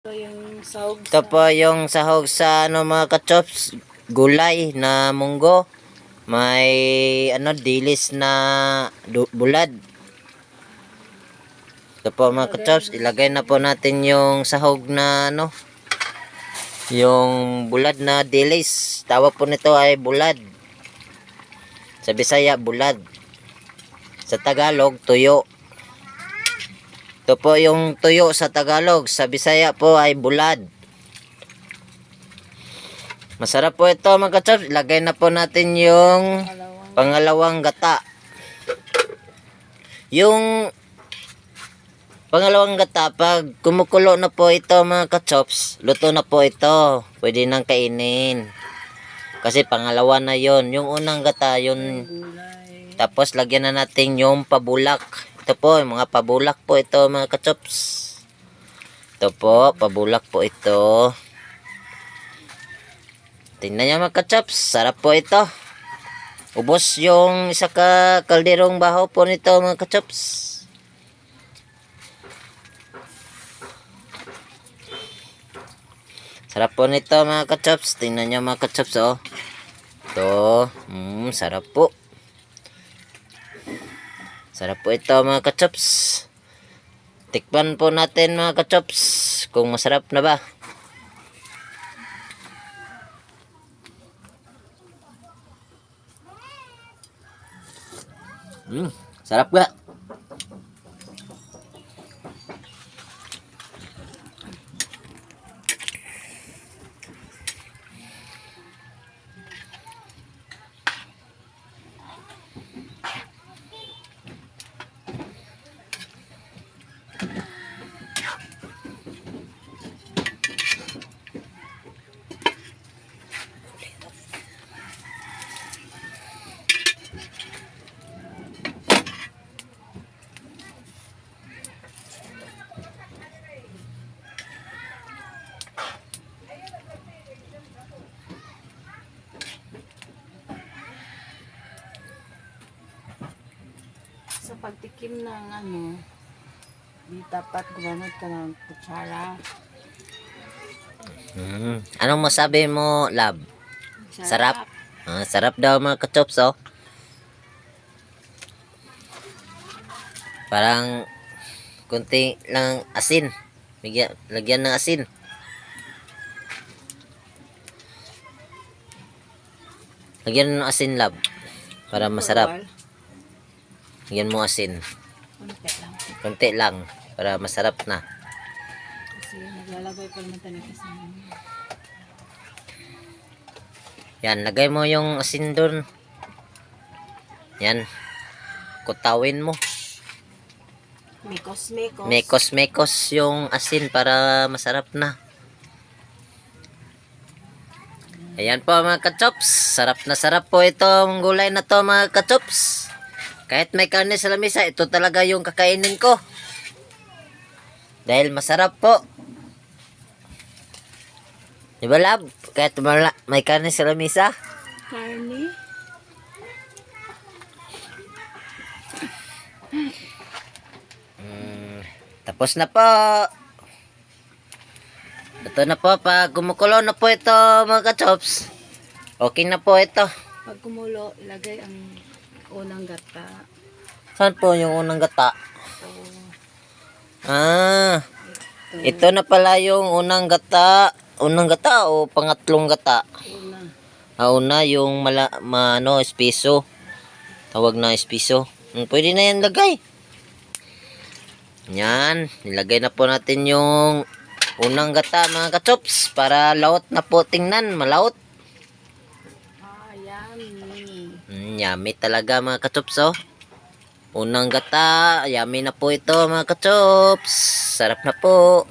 Ito yung sahog Ito sa... po yung sahog sa mga kachops, gulay na munggo. May dilis na bulad. Ito po mga kachops, ilagay na po natin yung sahog na yung bulad na dilis. Tawag po nito ay bulad. Sa Bisaya, bulad. Sa Tagalog, tuyo. Ito po yung tuyo sa Tagalog. Sa Bisaya po ay bulad. Masarap po ito mga kachops. Ilagay na po natin yung pangalawang gata. Yung pangalawang gata, pag kumukulo na po ito mga kachops, luto na po ito. Pwede nang kainin. Kasi pangalawa na yon. Yung unang gata, yun. Tapos lagyan na natin yung pabulak. Ito po, yung mga pabulak po ito mga kachops. Ito po, pabulak po ito. Tingnan nyo mga kachops, sarap po ito. Ubos yung isa ka kalderong baho po nito mga kachops. Sarap po nito mga kachops. Tingnan nyo mga kachops oh. Ito, sarap po. Sarap po ito mga kachops. Tikman po natin mga kachops kung masarap na ba. Sarap ga. Sa pagtikim ng di dapat gumamit ka ng kutsara. Anong masabi mo, love? Sarap? Sarap daw mga kachops oh. Parang kunti lang asin. Lagyan ng asin. Lagyan ng asin, love. Para masarap. Lagyan mo asin. Kunti lang. Para masarap na. Kasi naglalagay pa naman tayo kasi. Yan, lagay mo yung asin doon. Yan. Kutawin mo. Mekos-mekos. Mekos-mekos yung asin para masarap na. Ayan po mga kachops. Sarap na sarap po itong gulay na to mga kachops. Kahit may karne sa lamesa, ito talaga yung kakainin ko. Dahil masarap po. Diba lab? Kahit may karne sa lamesa. Karne? Tapos na po. Ito na po. Pag kumukulo na po ito mga kachops, okay na po ito. Pag kumulo, ilagay ang unang gata. Saan po yung unang gata? Ito na pala yung unang gata. Unang gata o pangatlong gata? Una yung espiso. Tawag na espiso. Pwede na yan lagay. Yan. Nilagay na po natin yung unang gata mga kachops. Para laot na po tingnan. Malaot. Yummy. Yummy talaga mga kachops oh. Unang gata. Yummy na po ito mga kachops. Sarap na po.